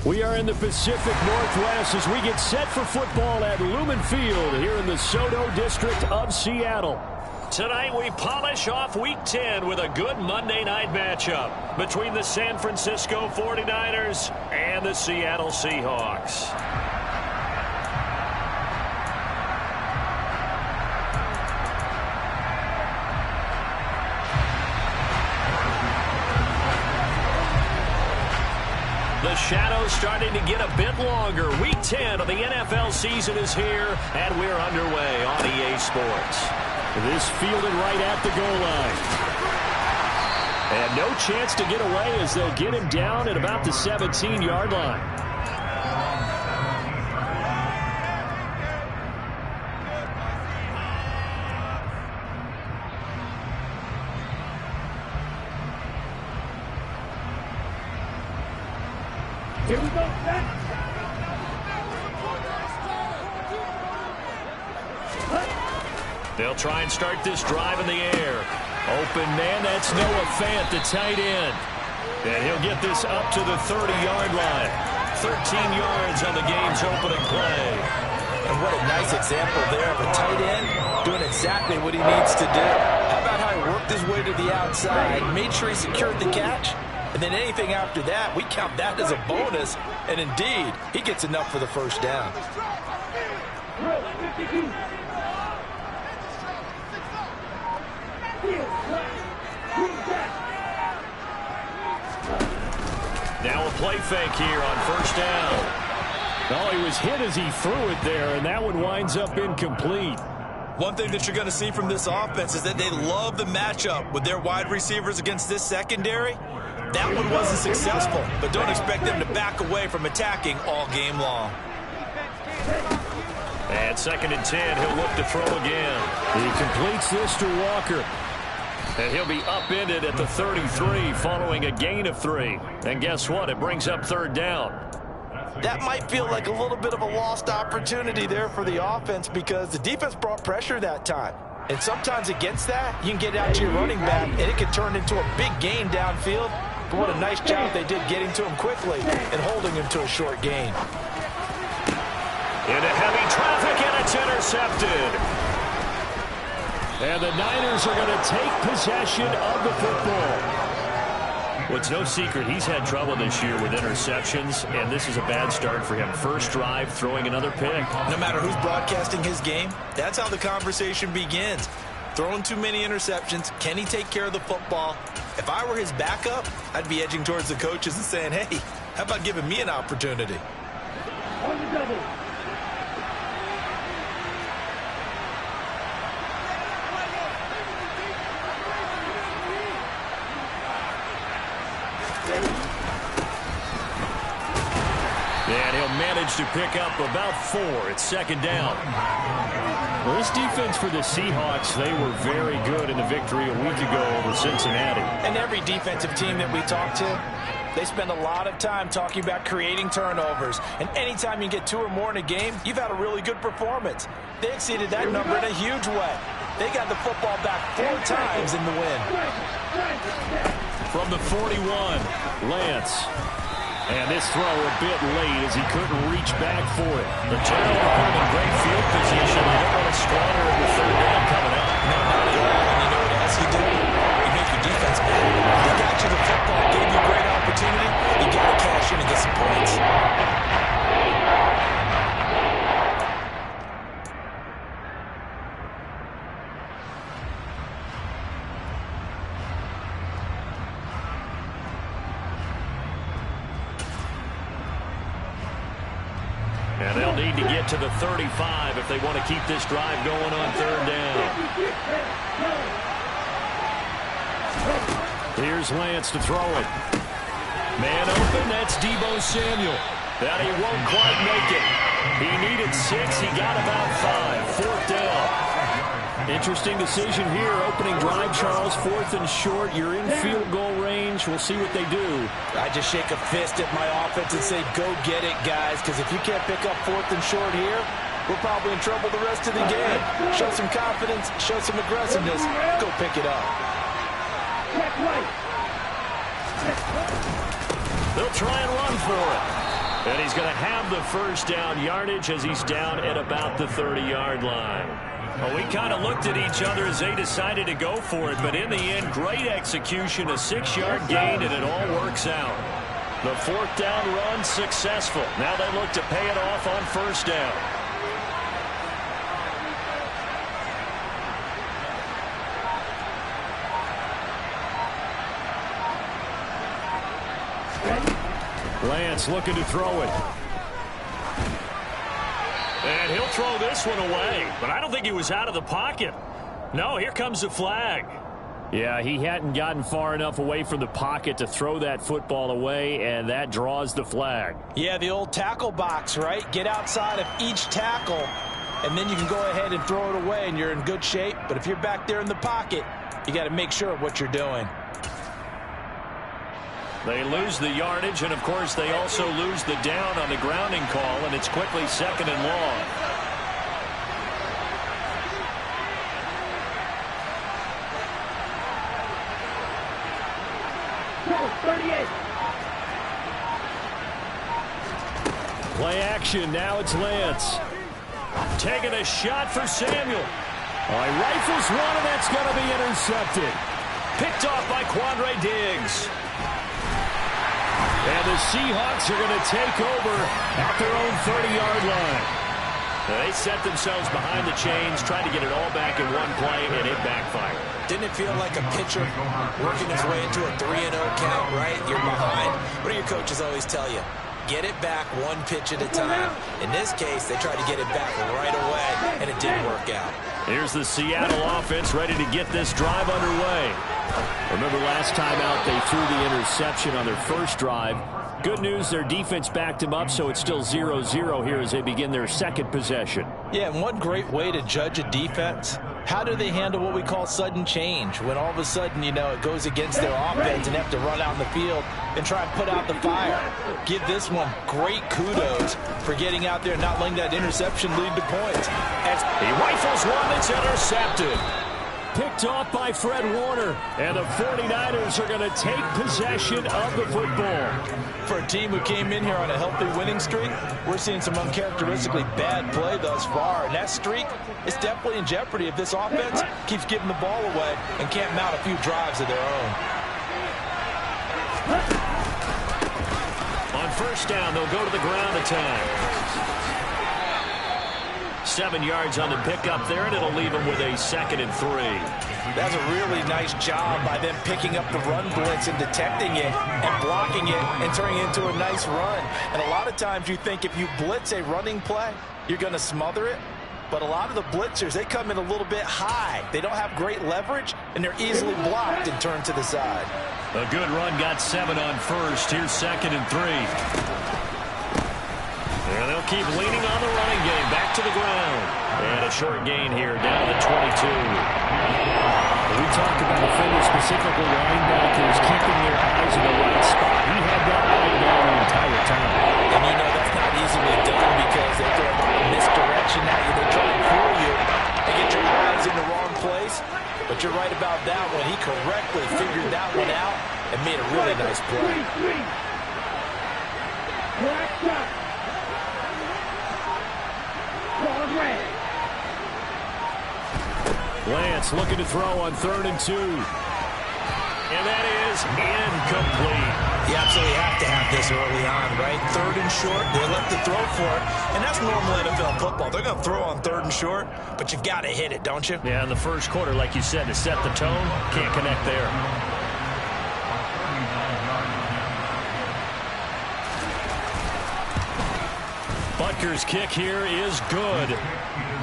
We are in the Pacific Northwest as we get set for football at Lumen Field here in the Soto District of Seattle. Tonight we polish off Week 10 with a good Monday night matchup between the San Francisco 49ers and the Seattle Seahawks. The shadow's starting to get a bit longer. Week 10 of the NFL season is here, and we're underway on EA Sports. This fielded right at the goal line. And no chance to get away as they'll get him down at about the 17-yard line. Here we go. They'll try and start this drive in the air. Open man, that's Noah Fant, the tight end. And he'll get this up to the 30-yard line. 13 yards on the game's opening play. And what a nice example there of a tight end doing exactly what he needs to do. How about how he worked his way to the outside, made sure he secured the catch, and then anything after that, we count that as a bonus. And indeed, he gets enough for the first down. Now a play fake here on first down. Oh, he was hit as he threw it there, and that one winds up incomplete. One thing that you're going to see from this offense is that they love the matchup with their wide receivers against this secondary. That one wasn't successful, but don't expect them to back away from attacking all game long. And 2nd and 10, he'll look to throw again. He completes this to Walker. And he'll be upended at the 33 following a gain of 3. And guess what? It brings up 3rd down. That might feel like a little bit of a lost opportunity there for the offense because the defense brought pressure that time. And sometimes against that, you can get out to your running back, and it can turn into a big gain downfield. But what a nice job they did getting to him quickly and holding him to a short gain. Into heavy traffic, and it's intercepted. And the Niners are going to take possession of the football. Well, it's no secret he's had trouble this year with interceptions, and this is a bad start for him. First drive, throwing another pick. No matter who's broadcasting his game, that's how the conversation begins. Throwing too many interceptions, can he take care of the football? If I were his backup, I'd be edging towards the coaches and saying, hey, how about giving me an opportunity? On the double. And he'll manage to pick up about 4. It's 2nd down. Well, this defense for the Seahawks, they were very good in the victory a week ago over Cincinnati. And every defensive team that we talk to, they spend a lot of time talking about creating turnovers. And anytime you get 2 or more in a game, you've had a really good performance. They exceeded that number in a huge way. They got the football back 4 times in the win. From the 41, Lance. And this throw a bit late as he couldn't reach back for it. The turnover put him in great field position. They don't want to squander in the 3rd down coming up. No, not at all. And you know what else you do? You make your defense mad. They got you the football, gave you a great opportunity. You got to cash in and get some points. And they'll need to get to the 35 if they want to keep this drive going on 3rd down. Here's Lance to throw it. Man open, that's Deebo Samuel. That he won't quite make it. He needed 6, he got about 5. 4th down. Interesting decision here. Opening drive, Charles. 4th and short. You're in field goal range. We'll see what they do. I just shake a fist at my offense and say, go get it, guys, because if you can't pick up 4th and short here, we're probably in trouble the rest of the game. Show some confidence, show some aggressiveness, go pick it up. They'll try and run for it. And he's going to have the first down yardage as he's down at about the 30-yard line. Well, we kind of looked at each other as they decided to go for it, but in the end, great execution, a 6-yard gain, and it all works out. The fourth down run successful. Now they look to pay it off on first down. Lance looking to throw it. And he'll throw this one away, but I don't think he was out of the pocket. No, here comes the flag. Yeah, he hadn't gotten far enough away from the pocket to throw that football away, and that draws the flag. Yeah, the old tackle box, right? Get outside of each tackle, and then you can go ahead and throw it away, and you're in good shape. But if you're back there in the pocket, you got to make sure of what you're doing. They lose the yardage, and, of course, they also lose the down on the grounding call, and it's quickly second and long. Play action. Now it's Lance. Taking a shot for Samuel. He rifles one, and that's going to be intercepted. Picked off by Quandre Diggs. And the Seahawks are going to take over at their own 30-yard line. They set themselves behind the chains, trying to get it all back in one play, and it backfired. Didn't it feel like a pitcher working his way into a 3-0 count, right? You're behind. What do your coaches always tell you? Get it back one pitch at a time. In this case, they tried to get it back right away, and it didn't work out. Here's the Seattle offense ready to get this drive underway. Remember last time out they threw the interception on their first drive. Good news, their defense backed him up, so it's still 0-0 here as they begin their second possession. Yeah, and one great way to judge a defense, how do they handle what we call sudden change? When all of a sudden, you know, it goes against their offense and have to run out in the field and try and put out the fire. Give this one great kudos for getting out there and not letting that interception lead to points. As he rifles one that's intercepted. Picked off by Fred Warner, and the 49ers are going to take possession of the football. For a team who came in here on a healthy winning streak, we're seeing some uncharacteristically bad play thus far, and that streak is definitely in jeopardy if this offense keeps giving the ball away and can't mount a few drives of their own. On first down, they'll go to the ground attack. 7 yards on the pickup there, and it'll leave them with a 2nd and 3. That's a really nice job by them picking up the run blitz and detecting it and blocking it and turning it into a nice run. And a lot of times you think if you blitz a running play, you're going to smother it. But a lot of the blitzers, they come in a little bit high. They don't have great leverage, and they're easily blocked and turned to the side. A good run got 7 on first. Here's 2nd and 3. And they'll keep leaning on the running game. Back to the ground. And a short gain here down to 22. We talked about offenders, specifically linebackers, keeping their eyes in the right spot. He had that eye down the entire time. And you know that's not easily done because they throw a lot of misdirection at you. They try to fool you and get your eyes in the wrong place. But you're right about that one. He correctly figured that one out and made a really nice play. Lance looking to throw on 3rd and 2. And that is incomplete. You absolutely have to have this early on, right? 3rd and short, they left to throw for it. And that's normal NFL football. They're going to throw on 3rd and short, but you've got to hit it, don't you? Yeah, in the first quarter, like you said, to set the tone, can't connect there. Butker's kick here is good.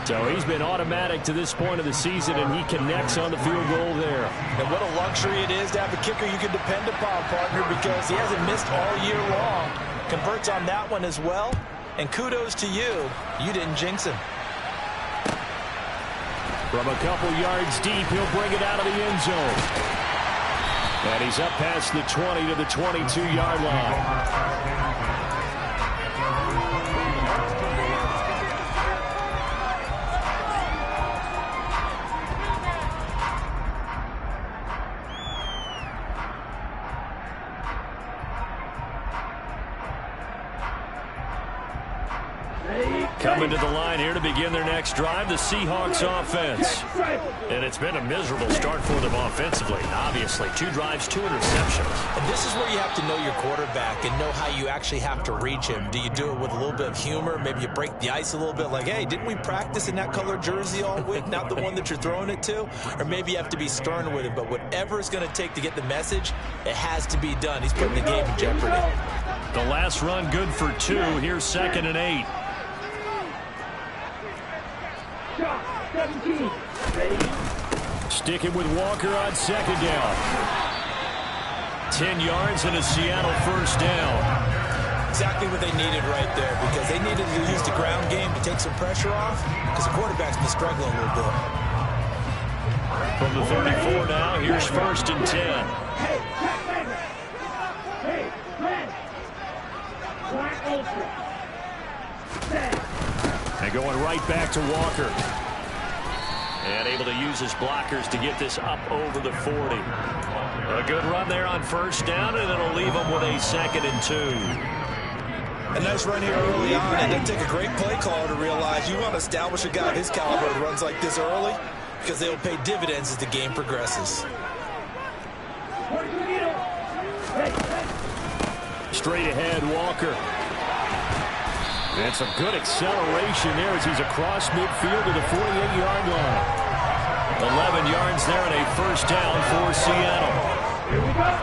So he's been automatic to this point of the season, and he connects on the field goal there. And what a luxury it is to have a kicker you can depend upon, partner, because he hasn't missed all year long. Converts on that one as well, and kudos to you. You didn't jinx him. From a couple yards deep, he'll bring it out of the end zone. And he's up past the 20 to the 22-yard line. Coming to the line here to begin their next drive, the Seahawks offense. And it's been a miserable start for them offensively. Obviously, 2 drives, 2 interceptions. And this is where you have to know your quarterback and know how you actually have to reach him. Do you do it with a little bit of humor? Maybe you break the ice a little bit like, hey, didn't we practice in that color jersey all week, not the one that you're throwing it to? Or maybe you have to be stern with him. But whatever it's going to take to get the message, it has to be done. He's putting the game in jeopardy. The last run good for 2. Here's 2nd and 8. Sticking with Walker on 2nd down. 10 yards and a Seattle first down. Exactly what they needed right there, because they needed to use the ground game to take some pressure off, because the quarterback's been struggling a little bit. From the 34 now, here's 1st and 10. And going right back to Walker. And able to use his blockers to get this up over the 40. A good run there on 1st down, and it'll leave them with a 2nd and 2. A nice run here early on, and it'll take a great play caller to realize you want to establish a guy of his caliber who runs like this early, because they'll pay dividends as the game progresses. Straight ahead, Walker. And some good acceleration there as he's across midfield to the 48-yard line. 11 yards there and a 1st down for Seattle. Here we go.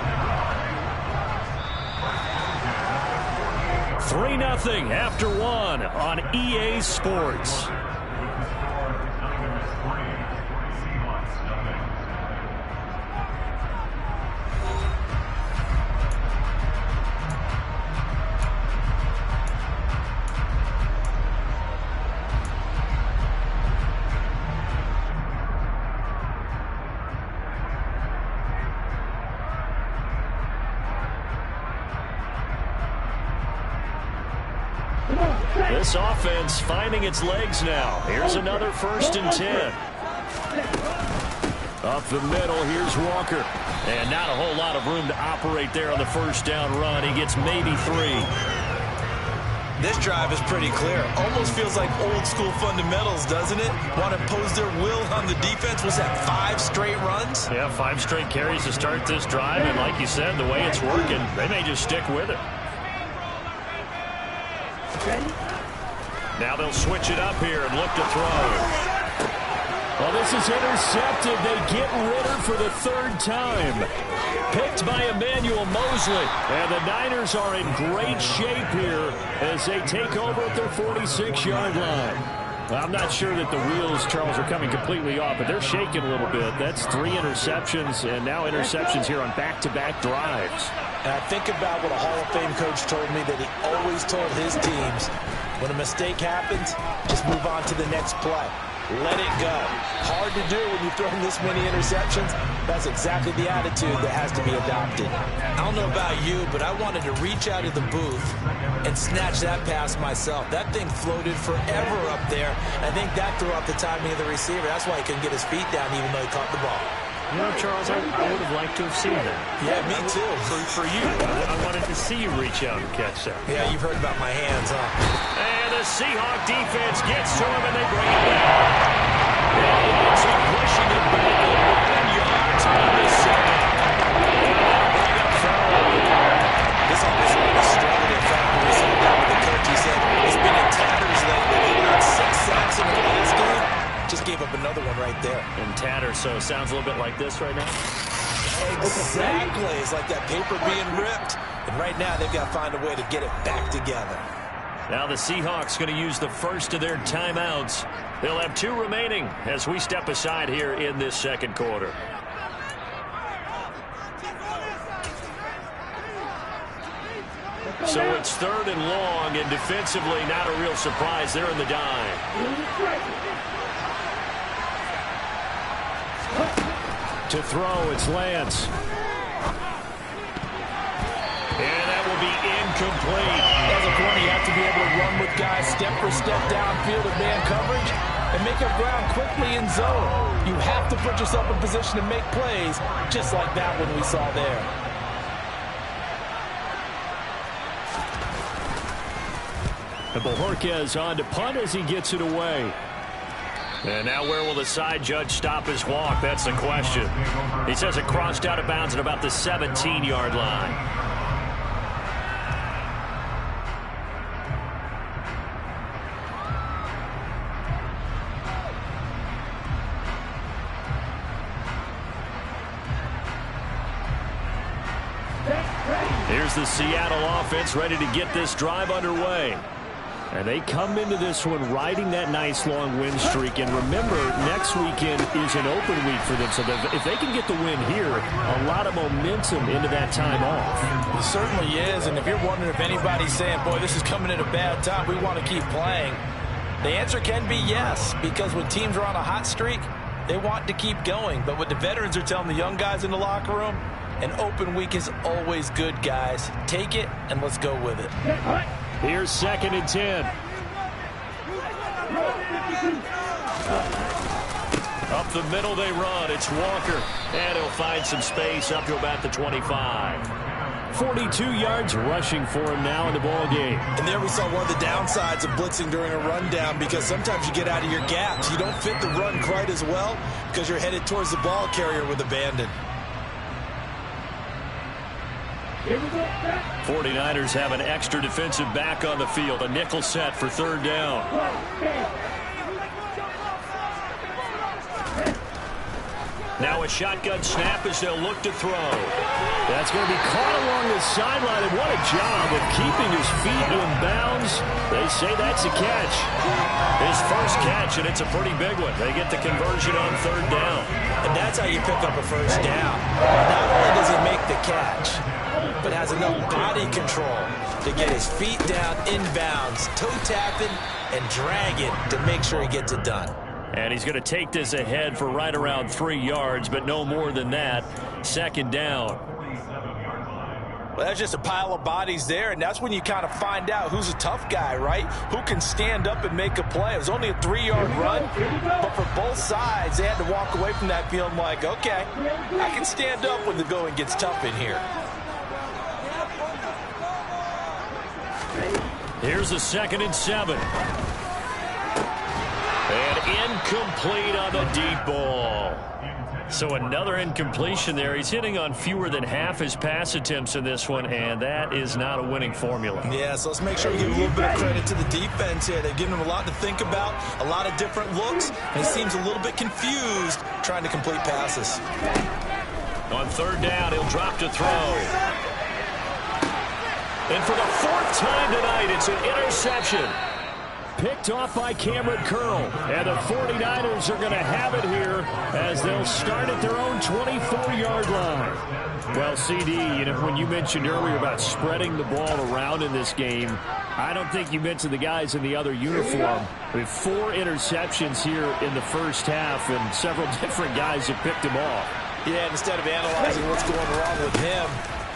3-0 after 1 on EA Sports. This offense finding its legs now. Here's another 1st and 10. Up the middle, here's Walker. And not a whole lot of room to operate there on the 1st down run. He gets maybe 3. This drive is pretty clear. Almost feels like old school fundamentals, doesn't it? Want to impose their will on the defense. Was that 5 straight runs? Yeah, 5 straight carries to start this drive. And like you said, the way it's working, they may just stick with it. Now they'll switch it up here and look to throw. Well, this is intercepted. They get Ritter for the 3rd time. Picked by Emmanuel Mosley. And the Niners are in great shape here as they take over at their 46-yard line. Well, I'm not sure that the wheels, Charles, are coming completely off, but they're shaking a little bit. That's 3 interceptions, and now interceptions here on back-to-back drives. And I think about what a Hall of Fame coach told me, that he always told his teams, when a mistake happens, just move on to the next play. Let it go. Hard to do when you've thrown this many interceptions. That's exactly the attitude that has to be adopted. I don't know about you, but I wanted to reach out of the booth and snatch that pass myself. That thing floated forever up there. I think that threw off the timing of the receiver. That's why he couldn't get his feet down even though he caught the ball. You know, Charles, I would have liked to have seen that. Yeah, me too. For you. I wanted to see you reach out and catch that. Yeah, you've heard about my hands, huh? And the Seahawk defense gets to him, and they bring it back. And he ends up pushing it back 11 yards on the 2nd. Bring up third. This offensive line is struggling. In fact, when we sat down with the coach, he said it's been in tatters lately. They got 6 sacks in the last game. Just gave up another one right there. In tatters, so it sounds a little bit like this right now. Exactly. It's like that paper being ripped. And right now, they've got to find a way to get it back together. Now the Seahawks going to use the first of their timeouts. They'll have 2 remaining as we step aside here in this 2nd quarter. So it's 3rd and long, and defensively not a real surprise. They're in the dime. To throw, it's Lance. And that will be incomplete. As a corner, you have to be able to run with guys step for step downfield in man coverage and make up ground quickly in zone. You have to put yourself in position to make plays, just like that one we saw there. And Bojorquez on to punt as he gets it away. And now where will the side judge stop his walk? That's the question. He says it crossed out of bounds at about the 17-yard line. Here's the Seattle offense ready to get this drive underway. And they come into this one riding that nice long win streak. And remember, next weekend is an open week for them. So if they can get the win here, a lot of momentum into that time off. It certainly is. And if you're wondering if anybody's saying, boy, this is coming at a bad time, we want to keep playing, the answer can be yes. Because when teams are on a hot streak, they want to keep going. But what the veterans are telling the young guys in the locker room, an open week is always good, guys. Take it, and let's go with it. Here's 2nd and 10. Up the middle they run. It's Walker. And he'll find some space up to about the 25. 42 yards rushing for him now in the ball game. And there we saw one of the downsides of blitzing during a rundown, because sometimes you get out of your gaps. You don't fit the run quite as well because you're headed towards the ball carrier with abandon. 49ers have an extra defensive back on the field. A nickel set for 3rd down. Now a shotgun snap as they'll look to throw. That's going to be caught along the sideline, and what a job of keeping his feet in bounds. They say that's a catch. His first catch, and it's a pretty big one. They get the conversion on 3rd down. And that's how you pick up a first down. Not only does he make the catch, but has enough body control to get his feet down inbounds, toe tapping and dragging to make sure he gets it done. And he's going to take this ahead for right around 3 yards, but no more than that. 2nd down. Well, that's just a pile of bodies there, and that's when you kind of find out who's a tough guy, right? Who can stand up and make a play. It was only a 3-yard run, but for both sides, they had to walk away from that feeling like, okay, I can stand up when the going gets tough in here. Here's a 2nd and 7. And incomplete on the deep ball. So another incompletion there. He's hitting on fewer than half his pass attempts in this one, and that is not a winning formula. Yeah, so let's make sure we give a little bit of credit to the defense here. They've given him a lot to think about, a lot of different looks, and he seems a little bit confused trying to complete passes. On 3rd down, he'll drop to throw. And for the 4th time tonight, it's an interception. Picked off by Cameron Curl. And the 49ers are going to have it here as they'll start at their own 24-yard line. Well, CD, when you mentioned earlier about spreading the ball around in this game, I don't think you mentioned the guys in the other uniform. With 4 interceptions here in the first half, and several different guys have picked them off. Yeah, and instead of analyzing what's going wrong with him,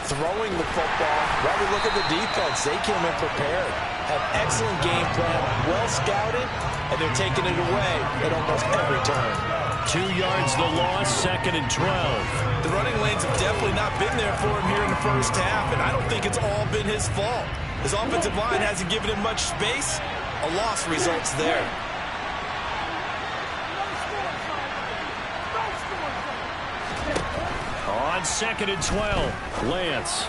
throwing the football, rather look at the defense. They came in prepared, had excellent game plan, well scouted, and they're taking it away at almost every turn. 2 yards the loss, 2nd and 12. The running lanes have definitely not been there for him here in the first half, and I don't think it's all been his fault. His offensive line hasn't given him much space. A loss results there. On 2nd and 12, Lance.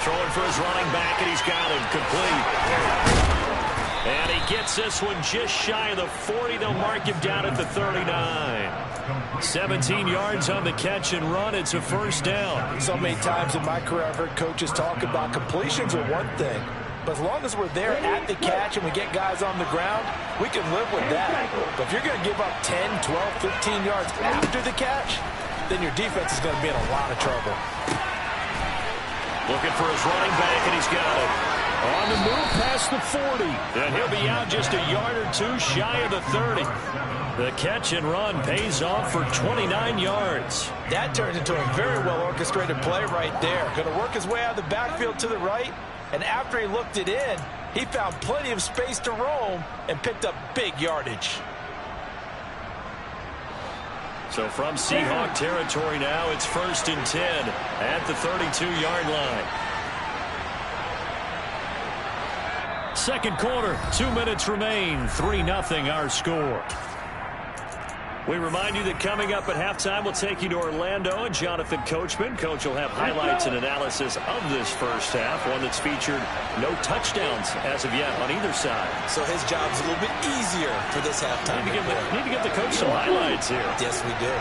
Throwing for his running back, and he's got him complete. And he gets this one just shy of the 40. They'll mark him down at the 39. 17 yards on the catch and run. It's a 1st down. So many times in my career, I've heard coaches talk about completions are one thing. But as long as we're there at the catch and we get guys on the ground, we can live with that. But if you're going to give up 10, 12, 15 yards after the catch, then your defense is going to be in a lot of trouble. Looking for his running back, and he's got it. On the move past the 40. And he'll be out just a yard or two shy of the 30. The catch and run pays off for 29 yards. That turns into a very well-orchestrated play right there. Going to work his way out of the backfield to the right. And after he looked it in, he found plenty of space to roam and picked up big yardage. So from Seahawk territory now, it's 1st and 10 at the 32-yard line. Second quarter, 2 minutes remain. 3-0 our score. We remind you that coming up at halftime, we'll take you to Orlando and Jonathan Coachman. Coach will have highlights and analysis of this first half, one that's featured no touchdowns as of yet on either side. So his job's a little bit easier for this halftime. Need to give the coach some highlights here. Yes, we do.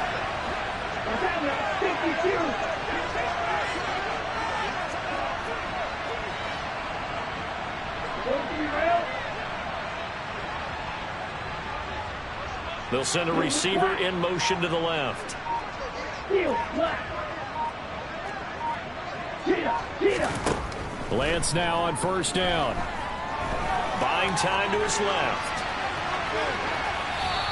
They'll send a receiver in motion to the left. Lance now on first down. Buying time to his left.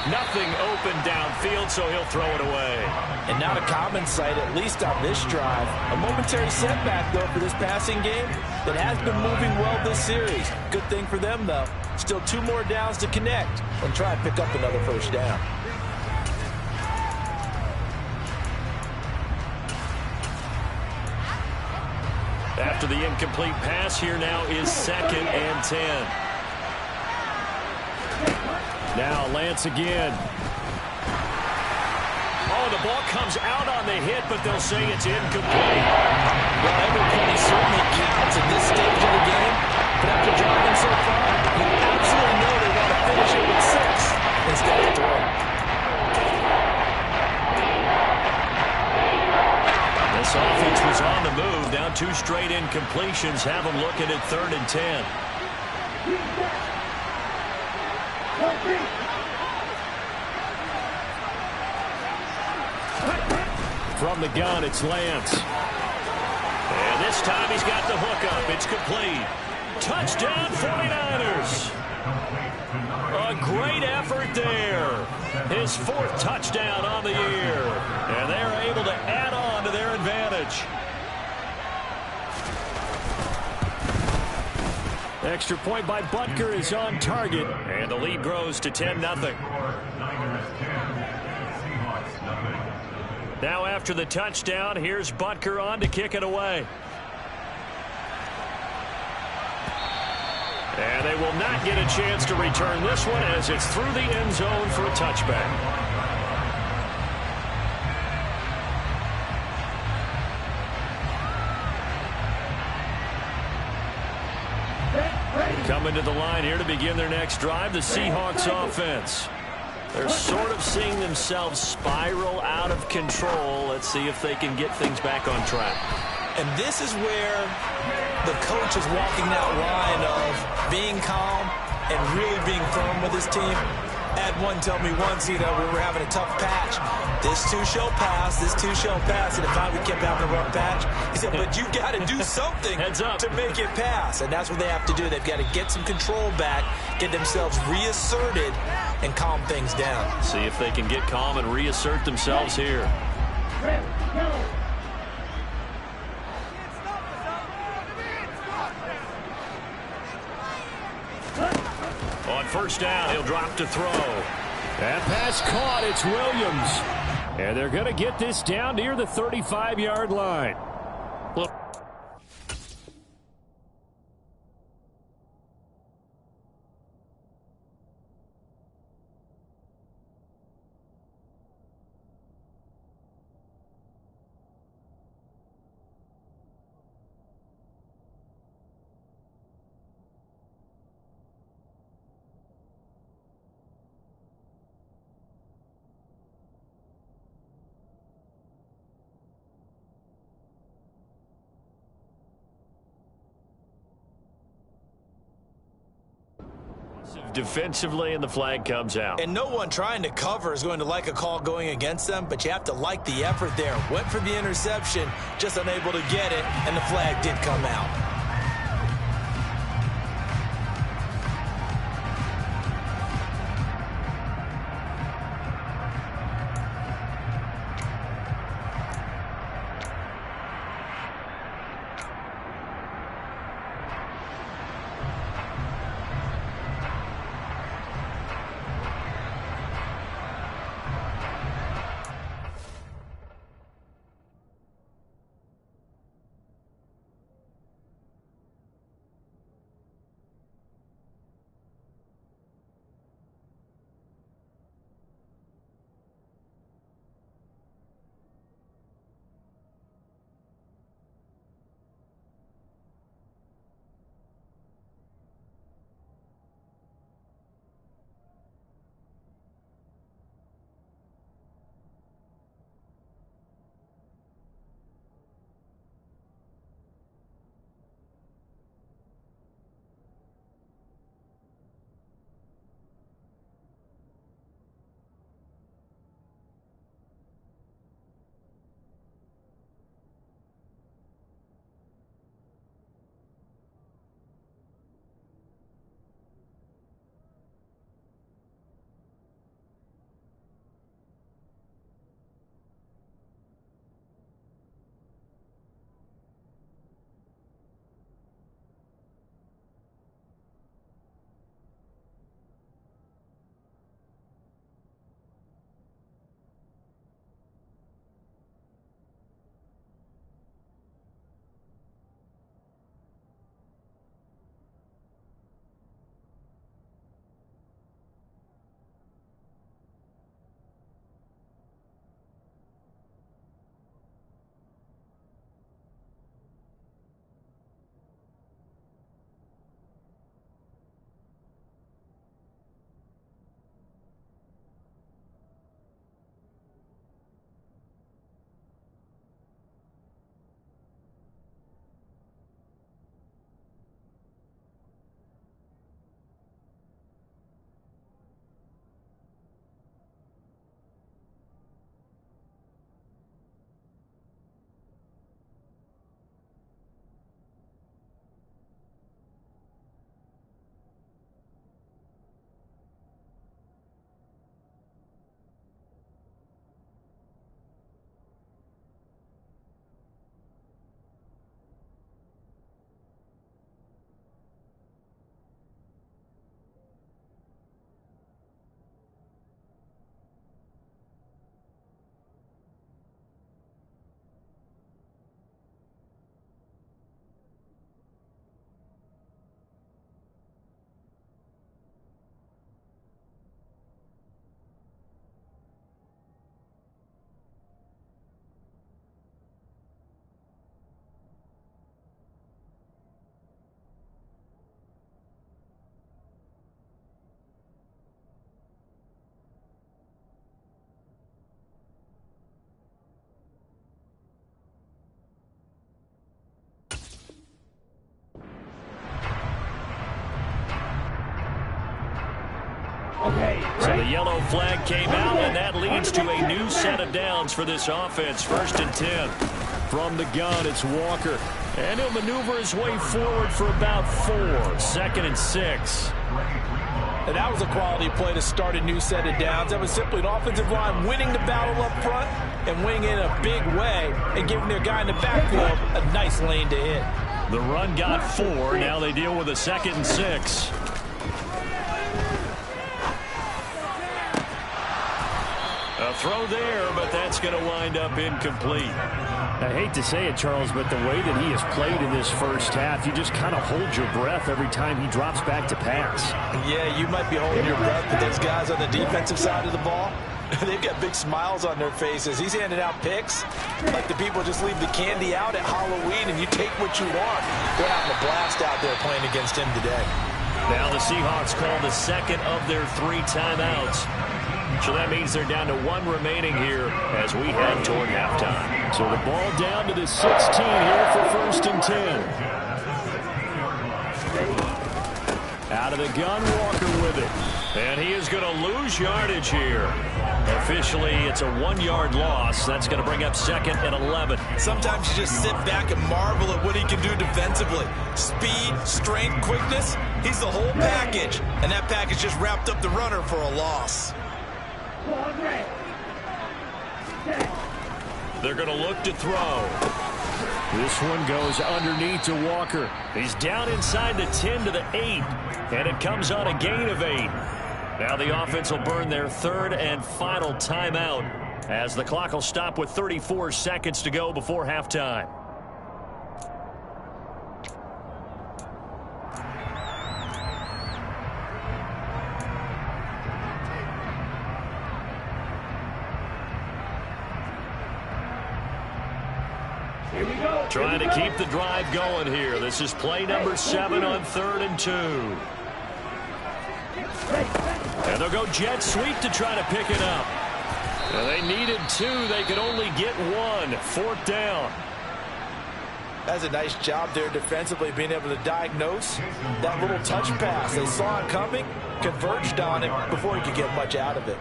Nothing open downfield, so he'll throw it away. And not a common sight, at least on this drive. A momentary setback, though, for this passing game that has been moving well this series. Good thing for them, though. Still 2 more downs to connect and try and pick up another first down. After the incomplete pass, here now is 2nd and 10. Now Lance again. Oh, the ball comes out on the hit, but they'll say it's incomplete. Well, every penny certainly counts at this stage of the game. But after driving so far, you absolutely know they want to finish it with 6 instead of 3. This offense was on the move. Now 2 straight incompletions have them looking at 3rd and 10. From the gun, it's Lance. And this time he's got the hook up. It's complete. Touchdown, 49ers. A great effort there. His 4th touchdown on the year. And they're able to add on to their advantage. Extra point by Butker is on target. And the lead grows to 10-0. Now after the touchdown, here's Butker on to kick it away. And they will not get a chance to return this one as it's through the end zone for a touchback. Coming to the line here to begin their next drive, the Seahawks offense. They're sort of seeing themselves spiral out of control. Let's see if they can get things back on track. And this is where the coach is walking that line of being calm and really being firm with his team. Had one tell me once, we were having a tough patch. This too shall pass, this too shall pass. And if we kept having a rough patch, he said, but you got to do something to make it pass. And that's what they have to do. They've got to get some control back, get themselves reasserted, and calm things down. See if they can get calm and reassert themselves here. On first down, he'll drop to throw. That pass caught. It's Williams. And they're going to get this down near the 35-yard line. Look. Defensively, and the flag comes out. And no one trying to cover is going to like a call going against them, but you have to like the effort there. Went for the interception, just unable to get it, and the flag did come out. So the yellow flag came out, and that leads to a new set of downs for this offense. 1st and 10. From the gun, it's Walker. And he'll maneuver his way forward for about 4. 2nd and 6. And that was a quality play to start a new set of downs. That was simply an offensive line winning the battle up front and winning in a big way and giving their guy in the backfield a nice lane to hit. The run got 4. Now they deal with a 2nd and 6. A throw there, but that's going to wind up incomplete. I hate to say it, Charles, but the way that he has played in this first half, you just kind of hold your breath every time he drops back to pass. Yeah, you might be holding your breath, but those guys on the defensive side of the ball, they've got big smiles on their faces. He's handing out picks like the people just leave the candy out at Halloween and you take what you want. They're having a blast out there playing against him today. Now the Seahawks call the second of their 3 timeouts. So that means they're down to 1 remaining here as we head toward halftime. So the ball down to the 16 here for 1st and 10. Out of the gun, Walker with it. And he is going to lose yardage here. Officially, it's a 1-yard loss. That's going to bring up 2nd and 11. Sometimes you just sit back and marvel at what he can do defensively. Speed, strength, quickness, he's the whole package. And that package just wrapped up the runner for a loss. They're going to look to throw. This one goes underneath to Walker. He's down inside the 10 to the 8, and it comes on a gain of 8. Now the offense will burn their 3rd and final timeout as the clock will stop with 34 seconds to go before halftime. Trying to keep the drive going here. This is play number 7 on 3rd and 2. And they'll go jet sweep to try to pick it up. And they needed 2. They could only get 1. 4th down. That's a nice job there defensively, being able to diagnose that little touch pass. They saw it coming, converged on it before he could get much out of it.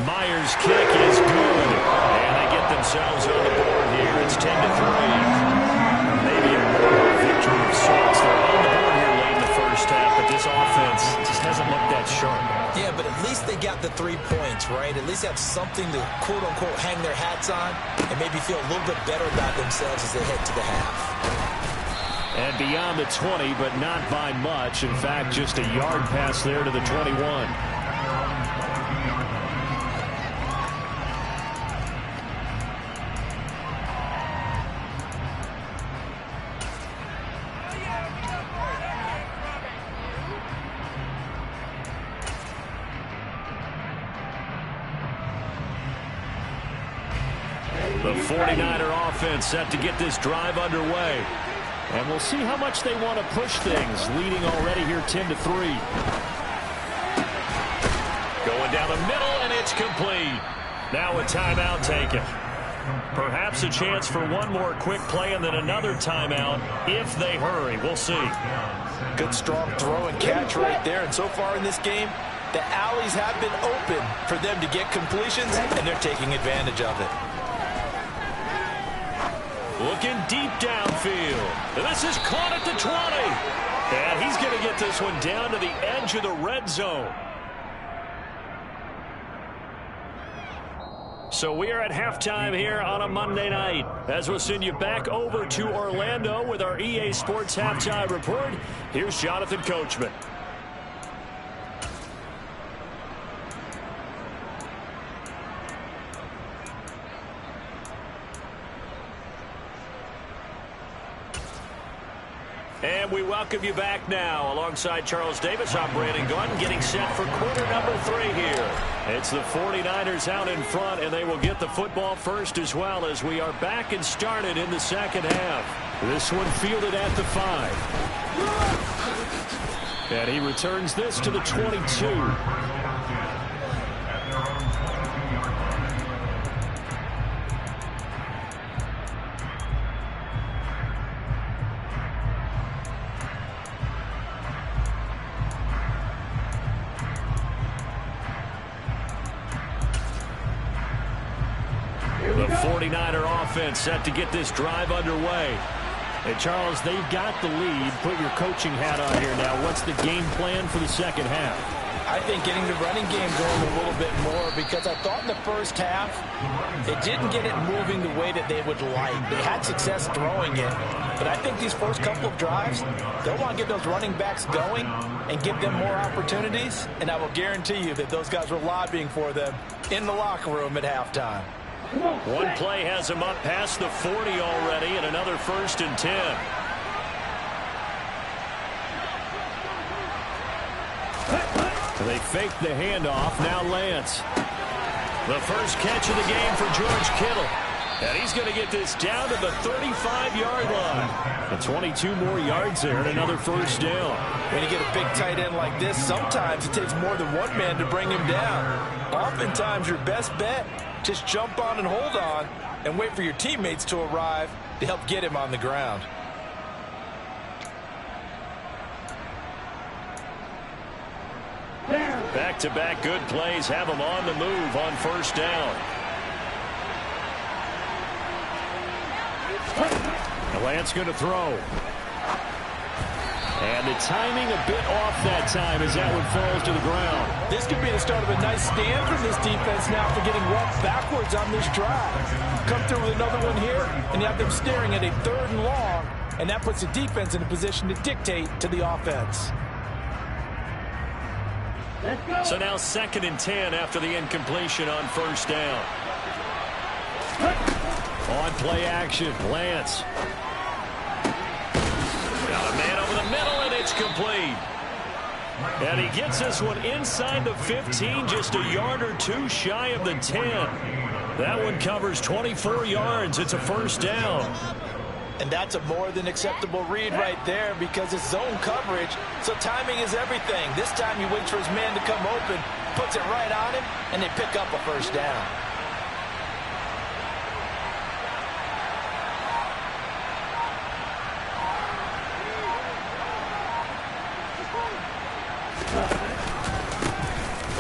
Myers' kick is good, and they get themselves on the board here. It's 10-3. Maybe a moral victory of sorts. They're on the board here late in the first half, but this offense just hasn't looked that sharp. Yeah, but at least they got the 3 points, right? At least have something to, quote-unquote, hang their hats on and maybe feel a little bit better about themselves as they head to the half. And beyond the 20, but not by much. In fact, just a yard pass there to the 21. The 49er offense set to get this drive underway. And we'll see how much they want to push things, leading already here 10-3. Going down the middle, and it's complete. Now a timeout taken. Perhaps a chance for one more quick play and then another timeout if they hurry. We'll see. Good strong throw and catch right there. And so far in this game, the alleys have been open for them to get completions, and they're taking advantage of it. Looking deep downfield. And this is caught at the 20. And he's going to get this one down to the edge of the red zone. So we are at halftime here on a Monday night. As we'll send you back over to Orlando with our EA Sports Halftime Report, here's Jonathan Coachman. And we welcome you back now. Alongside Charles Davis, I'm Brandon Gordon, getting set for quarter number 3 here. It's the 49ers out in front, and they will get the football first as well as we are back and started in the second half. This one fielded at the 5. And he returns this to the 22. 49er offense set to get this drive underway. Hey, Charles, they've got the lead. Put your coaching hat on here now. What's the game plan for the second half? I think getting the running game going a little bit more, because I thought in the first half they didn't get it moving the way that they would like. They had success throwing it, but I think these first couple of drives, they'll want to get those running backs going and give them more opportunities, and I will guarantee you that those guys were lobbying for them in the locker room at halftime. One play has him up past the 40 already, and another 1st and 10. They fake the handoff. Now Lance. The first catch of the game for George Kittle. And he's going to get this down to the 35-yard line. And 22 more yards there and another 1st down. When you get a big tight end like this, sometimes it takes more than one man to bring him down. Oftentimes, your best bet, just jump on and hold on and wait for your teammates to arrive to help get him on the ground. Back-to-back good plays have him on the move on 1st down. Lance going to throw. And the timing a bit off that time as that one falls to the ground. This could be the start of a nice stand from this defense now after getting walked backwards on this drive. Come through with another one here, and you have them staring at a 3rd and long, and that puts the defense in a position to dictate to the offense. So now 2nd and 10 after the incompletion on 1st down. On play action, Lance. Got a man over the middle, and it's complete. And he gets this one inside the 15, just a yard or two shy of the 10. That one covers 24 yards. It's a 1st down. And that's a more than acceptable read right there, because it's zone coverage, so timing is everything. This time he waits for his man to come open, puts it right on him, and they pick up a 1st down.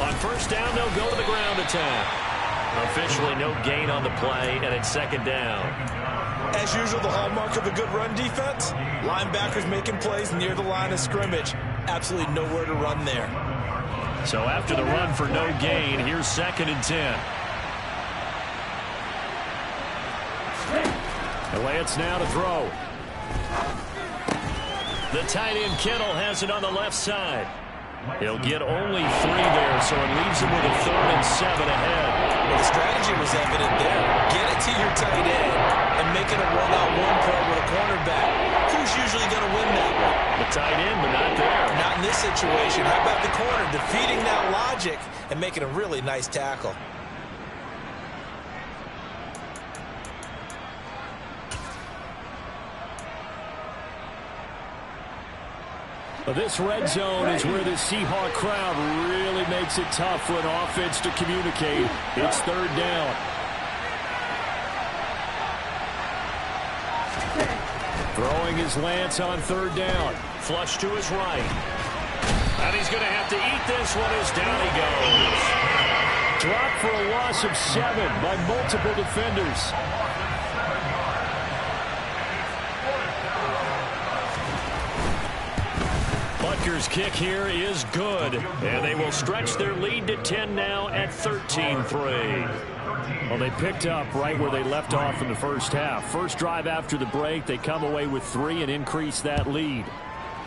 On 1st down, they'll go to the ground attack. Officially no gain on the play, and it's 2nd down. As usual, the hallmark of a good run defense, linebackers making plays near the line of scrimmage. Absolutely nowhere to run there. So after the run for no gain, here's 2nd and 10. Lance now to throw. The tight end Kittle has it on the left side. He'll get only 3 there, so it leaves him with a 3rd and 7 ahead. Well, the strategy was evident there. Get it to your tight end and make it a one-on-one play with a cornerback. Who's usually going to win that one? The tight end, but not there. Not in this situation. How about the corner defeating that logic and making a really nice tackle? But this red zone is where the Seahawk crowd really makes it tough for an offense to communicate. It's 3rd down. Throwing his Lance on 3rd down. Flush to his right. And he's going to have to eat this one as down he goes. Dropped for a loss of 7 by multiple defenders. Butker's kick here is good, and they will stretch their lead to 10 now at 13-3. Well, they picked up right where they left off in the first half. First drive after the break, they come away with 3 and increase that lead.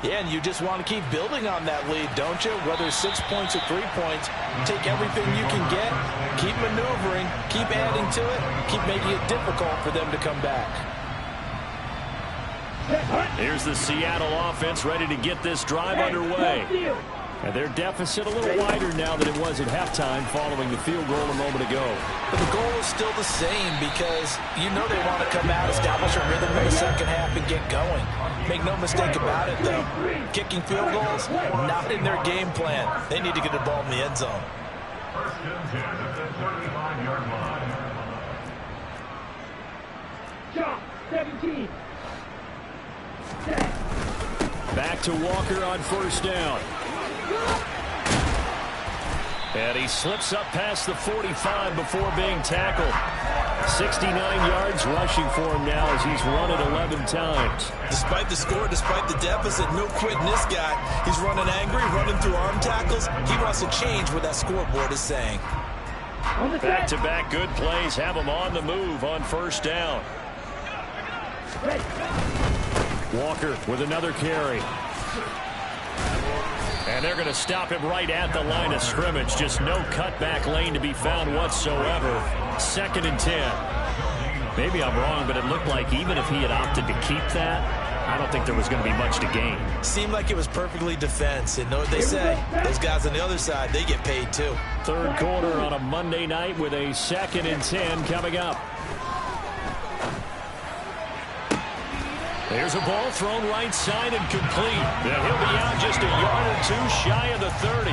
Yeah, and you just want to keep building on that lead, don't you? Whether it's 6 points or 3 points, take everything you can get, keep maneuvering, keep adding to it, keep making it difficult for them to come back. Here's the Seattle offense ready to get this drive underway. And their deficit a little wider now than it was at halftime following the field goal a moment ago. But the goal is still the same, because you know they want to come out, establish a rhythm in the second half, and get going. Make no mistake about it, though. Kicking field goals, not in their game plan. They need to get the ball in the end zone. Shot 17. Back to Walker on 1st down. And he slips up past the 45 before being tackled. 69 yards rushing for him now as he's run it 11 times. Despite the score, despite the deficit, no quitting this guy. He's running angry, running through arm tackles. He wants to change what that scoreboard is saying. Back-to-back good plays have him on the move on first down. Walker with another carry. And they're going to stop him right at the line of scrimmage. Just no cutback lane to be found whatsoever. 2nd and 10. Maybe I'm wrong, but it looked like even if he had opted to keep that, I don't think there was going to be much to gain. Seemed like it was perfectly defense. And know what they say? Those guys on the other side, they get paid too. Third quarter on a Monday night with a 2nd and 10 coming up. There's a ball thrown right side and complete. And he'll be out just a yard or two shy of the 30.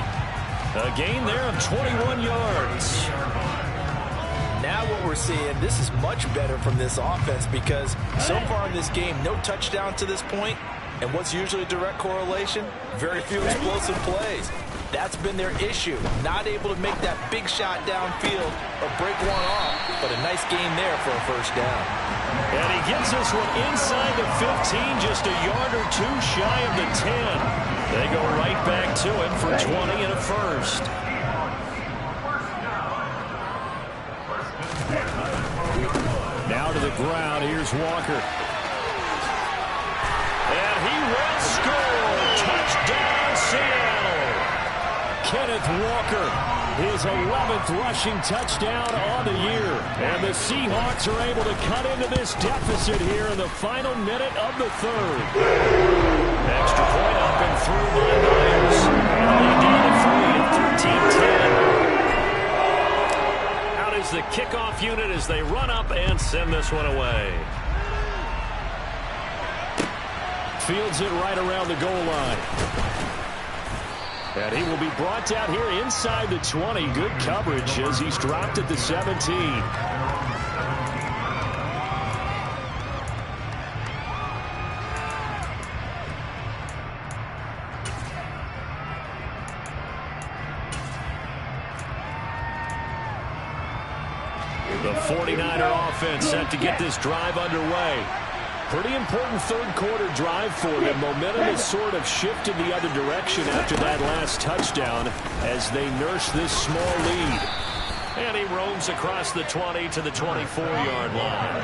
A gain there of 21 yards. Now what we're seeing, this is much better from this offense because so far in this game, no touchdown to this point. And what's usually a direct correlation? Very few explosive plays. That's been their issue. Not able to make that big shot downfield or break one off. But a nice game there for a first down. And he gets this one inside the 15, just a yard or two shy of the 10. They go right back to it for 20 and a first. Now to the ground. Here's Walker. And he will score. Touchdown, Seattle. Kenneth Walker, his 11th rushing touchdown on the year. And the Seahawks are able to cut into this deficit here in the final minute of the third. Extra point up and through by Myers. And they gain a 3 at 13-10. Out is the kickoff unit as they run up and send this one away. Fields it right around the goal line. And he will be brought down here inside the 20. Good coverage as he's dropped at the 17. The 49er offense set to get this drive underway. Pretty important third quarter drive for them. Momentum has sort of shifted the other direction after that last touchdown as they nurse this small lead. And he roams across the 20 to the 24-yard line.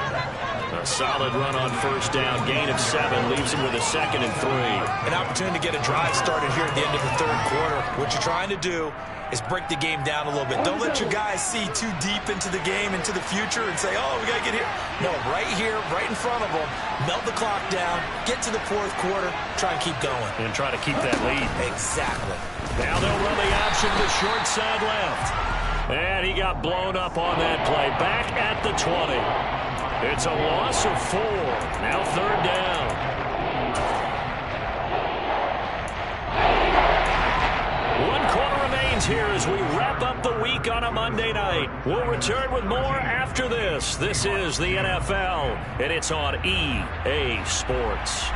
A solid run on first down. Gain of 7 leaves him with a 2nd and 3. An opportunity to get a drive started here at the end of the third quarter. What you're trying to do is break the game down a little bit. Don't let your guys see too deep into the game, into the future, and say, oh, we got to get here. No, right here, right in front of them, melt the clock down, get to the fourth quarter, try and keep going. And try to keep that lead. Exactly. Now they'll run the option to the short side left. And he got blown up on that play. Back at the 20. It's a loss of 4. Now third down. Here as we wrap up the week on a Monday night. We'll return with more after this. This is the NFL, and it's on EA Sports.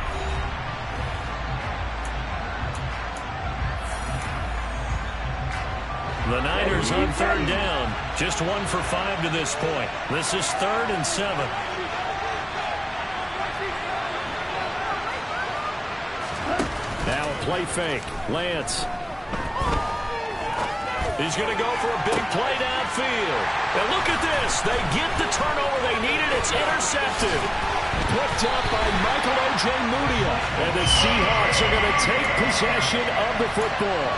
The Niners on third down. Just 1 for 5 to this point. This is 3rd and 7. Now a play fake. Lance. He's going to go for a big play downfield. And look at this. They get the turnover they needed. It's intercepted. Picked up by Michael O.J. Mudia. And the Seahawks are going to take possession of the football.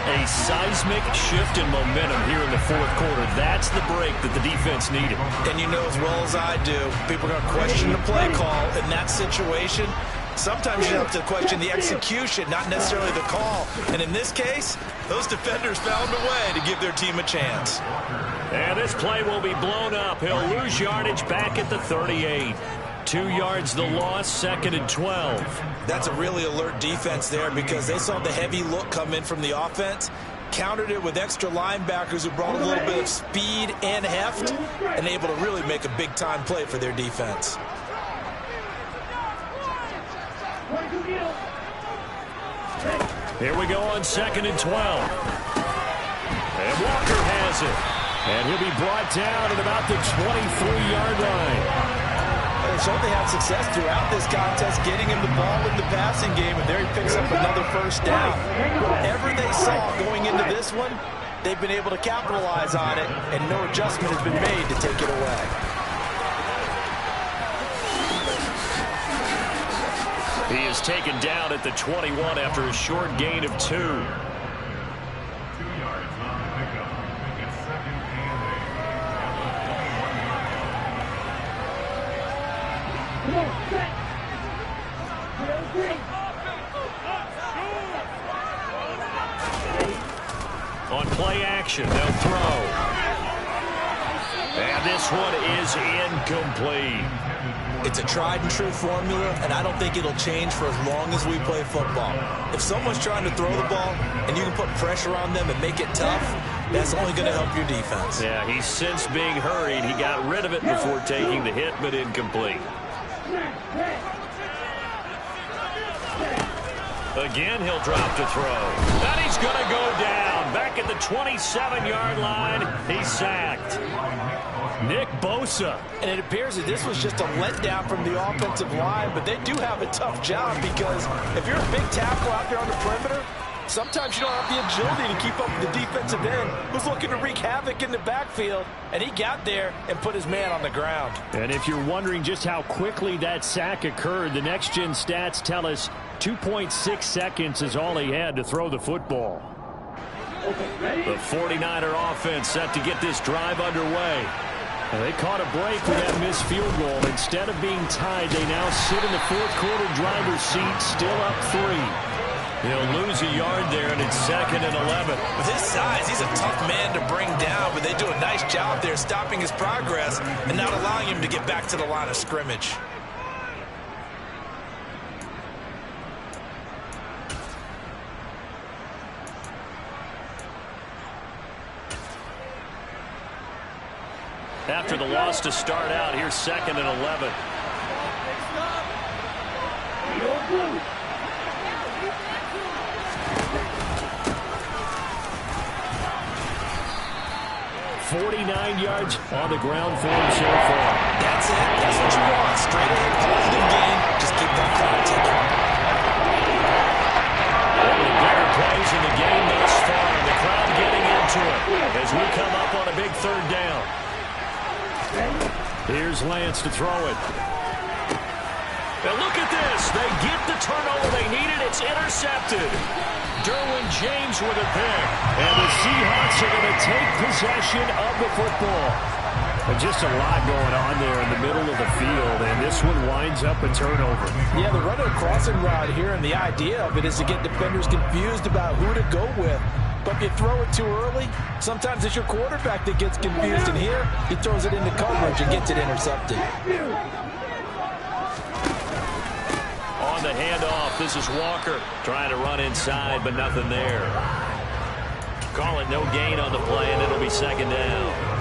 A seismic shift in momentum here in the fourth quarter. That's the break that the defense needed. And you know as well as I do, people are going to question the play call in that situation. Sometimes you have to question the execution, not necessarily the call. And in this case, those defenders found a way to give their team a chance. And this play will be blown up. He'll lose yardage back at the 38. 2 yards the loss, 2nd and 12. That's a really alert defense there because they saw the heavy look come in from the offense, countered it with extra linebackers who brought a little bit of speed and heft, and able to really make a big-time play for their defense. Here we go on 2nd and 12. And has it. And he'll be brought down at about the 23-yard line. They certainly had success throughout this contest, getting him the ball in the passing game, and there he picks up another first down. Whatever they saw going into this one, they've been able to capitalize on it, and no adjustment has been made to take it away. He is taken down at the 21 after a short gain of 2. On play action, they'll throw. And this one is incomplete. It's a tried and true formula, and I don't think it'll change for as long as we play football. If someone's trying to throw the ball and you can put pressure on them and make it tough, that's only going to help your defense. Yeah, he's since being hurried. He got rid of it before taking the hit, but incomplete. Again, he'll drop to throw. And he's going to go down. Back at the 27-yard line, he's sacked. Nick Bosa. And it appears that this was just a letdown from the offensive line, but they do have a tough job because if you're a big tackle out there on the perimeter, sometimes you don't have the agility to keep up with the defensive end who's looking to wreak havoc in the backfield, and he got there and put his man on the ground. And if you're wondering just how quickly that sack occurred, the next-gen stats tell us 2.6 seconds is all he had to throw the football. The 49er offense set to get this drive underway. They caught a break with that missed field goal. Instead of being tied, they now sit in the fourth quarter driver's seat, still up 3. He'll lose a yard there, and it's 2nd and 11. With his size, he's a tough man to bring down, but they do a nice job there stopping his progress and not allowing him to get back to the line of scrimmage. After the loss to start out, here's 2nd and 11. 49 yards on the ground for him so far. That's it. That's what you want. Straight ahead, positive gain. Just keep that clock ticking. One of the better plays in the game thus far. The crowd getting into it as we come up on a big 3rd down. Here's Lance to throw it. And look at this. They get the turnover they needed. It's intercepted. Derwin James with a pick. And the Seahawks are going to take possession of the football. And just a lot going on there in the middle of the field. And this one winds up a turnover. Yeah, they're running a crossing route here, and the idea of it is to get defenders confused about who to go with. But if you throw it too early, sometimes it's your quarterback that gets confused. And here, he throws it into coverage and gets it intercepted. On the handoff, this is Walker trying to run inside, but nothing there. Call it no gain on the play, and it'll be 2nd down.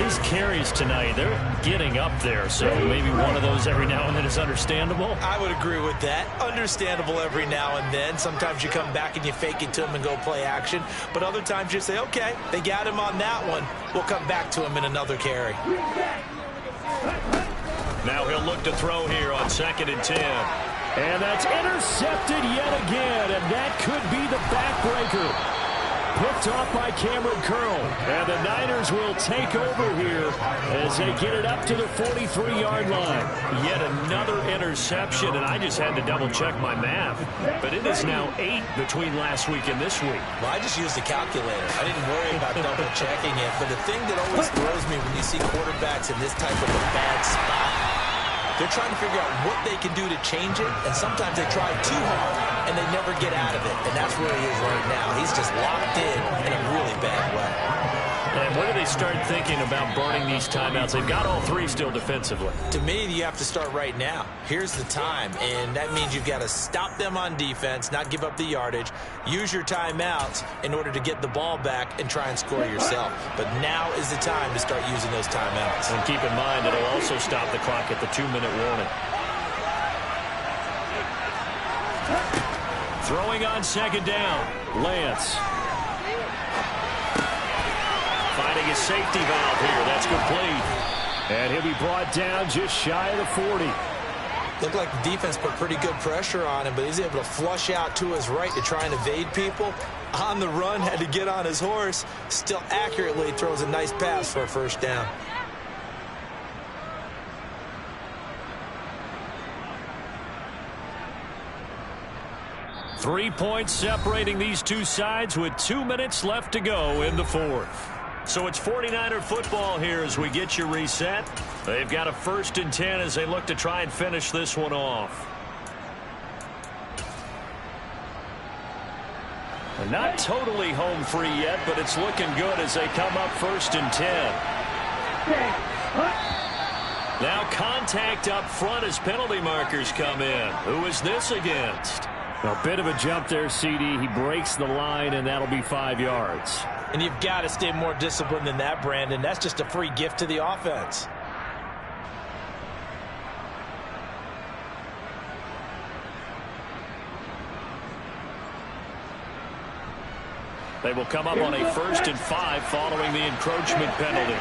His carries tonight, they're getting up there, so maybe one of those every now and then is understandable. I would agree with that. Understandable every now and then. Sometimes you come back and you fake it to him and go play action, but other times you say, okay, they got him on that one. We'll come back to him in another carry. Now he'll look to throw here on 2nd and 10. And that's intercepted yet again, and that could be the backbreaker. Picked off by Cameron Curl. And the Niners will take over here as they get it up to the 43-yard line. Yet another interception, and I just had to double-check my math. But it is now 8 between last week and this week. Well, I just used the calculator. I didn't worry about double-checking it. But the thing that always throws me when you see quarterbacks in this type of a bad spot, they're trying to figure out what they can do to change it, and sometimes they try too hard, and they never get out of it. And that's where he is right now. He's just locked in a really bad way. And when do they start thinking about burning these timeouts? They've got all 3 still defensively. To me, you have to start right now. Here's the time, and that means you've got to stop them on defense, not give up the yardage, use your timeouts in order to get the ball back and try and score yourself. But now is the time to start using those timeouts. And keep in mind, it'll also stop the clock at the 2-minute warning. Throwing on 2nd down, Lance. safety valve here. That's complete. And he'll be brought down just shy of the 40. Looked like the defense put pretty good pressure on him, but he's able to flush out to his right to try and evade people. On the run, had to get on his horse. Still accurately throws a nice pass for a first down. Three points separating these two sides with 2 minutes left to go in the fourth. So it's 49er football here as we get you reset. They've got a 1st and 10 as they look to try and finish this one off. They're not totally home free yet, but it's looking good as they come up 1st and 10. Now contact up front as penalty markers come in. Who is this against? A bit of a jump there, CD. He breaks the line, and that'll be 5 yards. And you've got to stay more disciplined than that, Brandon. That's just a free gift to the offense. They will come up on a 1st and 5 following the encroachment penalty.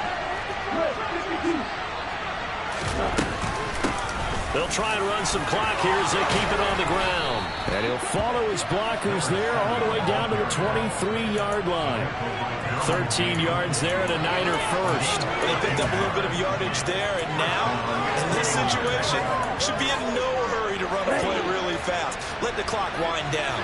They'll try and run some clock here as they keep it on the ground. And he'll follow his blockers there all the way down to the 23-yard line. 13 yards there and a Niner first. They picked up a little bit of yardage there, and now, in this situation, should be in no hurry to run a play really fast. Let the clock wind down.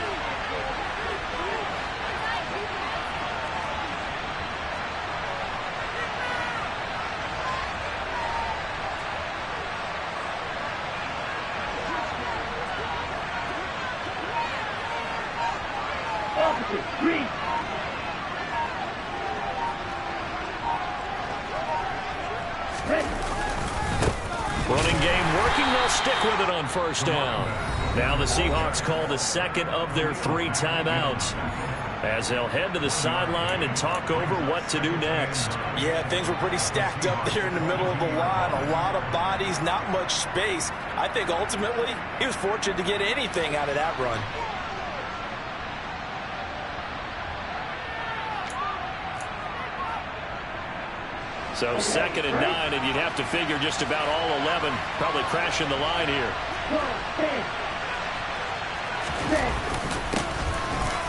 Running game working. They'll stick with it on 1st down. Now the Seahawks call the 2nd of their 3 timeouts as they'll head to the sideline and talk over what to do next. Yeah, things were pretty stacked up there in the middle of the line. A lot of bodies, not much space. I think ultimately he was fortunate to get anything out of that run. So 2nd and 9, and you'd have to figure just about all 11 probably crashing the line here.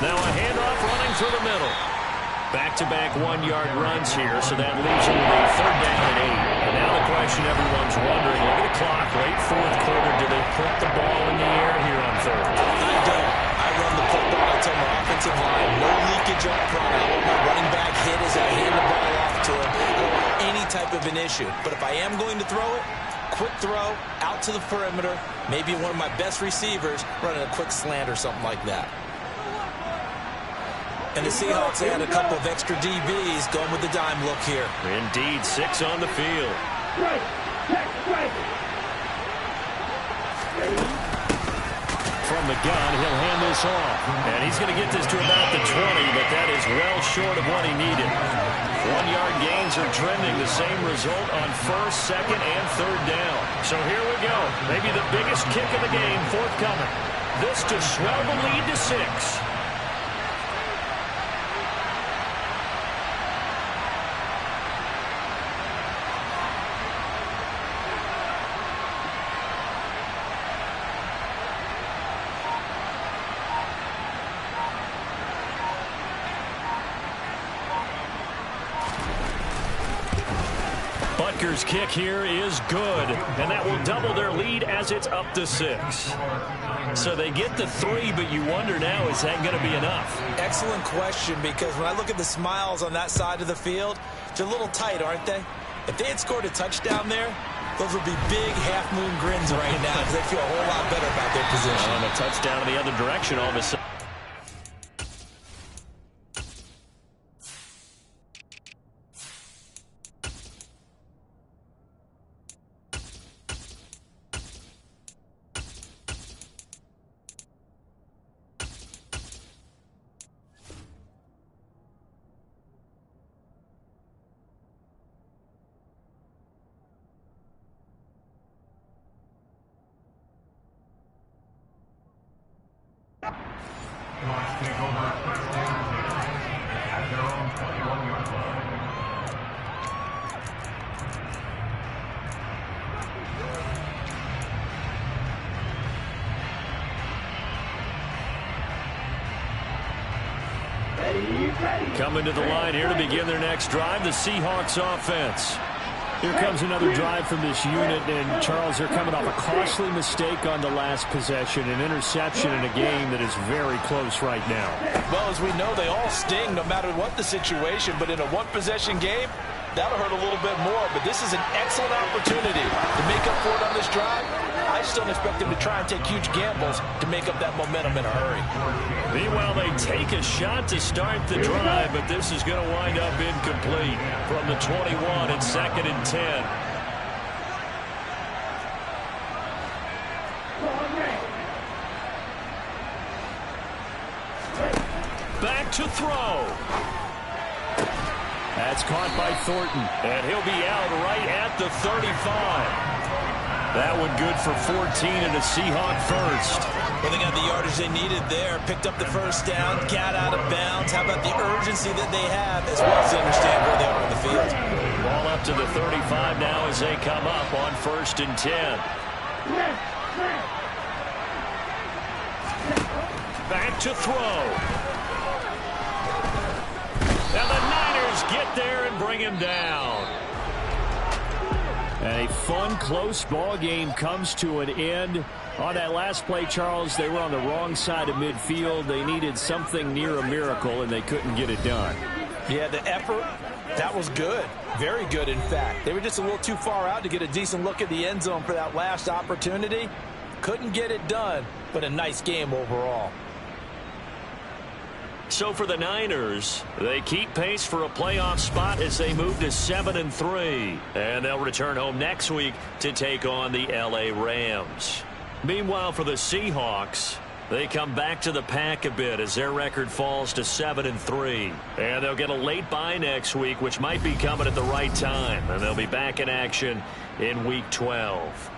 Now a handoff running through the middle. Back-to-back 1-yard runs here, so that leaves them with a 3rd down and 8. And now the question everyone's wondering, look at the clock, late 4th quarter, do they put the ball in the air here on 3rd? I don't. I run the football. I tell my offensive line, no leakage up front. I want my running back hit as I hand the ball off to him. I don't want any type of an issue. But if I am going to throw it, quick throw, out to the perimeter, maybe one of my best receivers running a quick slant or something like that. And the Seahawks add a couple of extra DBs going with the dime look here. Indeed, 6 on the field. From the gun, he'll hand this off. And he's going to get this to about the 20, but that is well short of what he needed. 1-yard gains are trending, the same result on 1st, 2nd, and 3rd down. So here we go. Maybe the biggest kick of the game forthcoming. This to swell the lead to 6. Butker's kick here is good, and that will double their lead as it's up to 6. So they get the 3, but you wonder now, is that going to be enough? Excellent question, because when I look at the smiles on that side of the field, they're a little tight, aren't they? If they had scored a touchdown there, those would be big half-moon grins right now because they feel a whole lot better about their position. And a touchdown in the other direction all of a sudden. Coming to the line here to begin their next drive, the Seahawks offense. Here comes another drive from this unit, and Charles, they're coming off a costly mistake on the last possession, an interception in a game that is very close right now. Well, as we know, they all sting no matter what the situation, but in a one-possession game, that'll hurt a little bit more, but this is an excellent opportunity to make up for it on this drive. I just don't expect them to try and take huge gambles to make up that momentum in a hurry. Meanwhile, they take a shot to start the drive, but this is going to wind up incomplete from the 21 and 2nd and 10. Back to throw. That's caught by Thornton, and he'll be out right at the 35. That one good for 14 and a Seahawk first. Well, they got the yardage they needed there. Picked up the first down, got out of bounds. How about the urgency that they have as well as they understand where they are on the field? Ball up to the 35 now as they come up on 1st and 10. Back to throw. And the Niners get there and bring him down. And a fun, close ball game comes to an end. On that last play, Charles, they were on the wrong side of midfield. They needed something near a miracle, and they couldn't get it done. Yeah, the effort, that was good. Very good, in fact. They were just a little too far out to get a decent look at the end zone for that last opportunity. Couldn't get it done, but a nice game overall. So for the Niners, they keep pace for a playoff spot as they move to 7-3. And they'll return home next week to take on the LA Rams. Meanwhile, for the Seahawks, they come back to the pack a bit as their record falls to 7-3. And they'll get a late bye next week, which might be coming at the right time. And they'll be back in action in Week 12.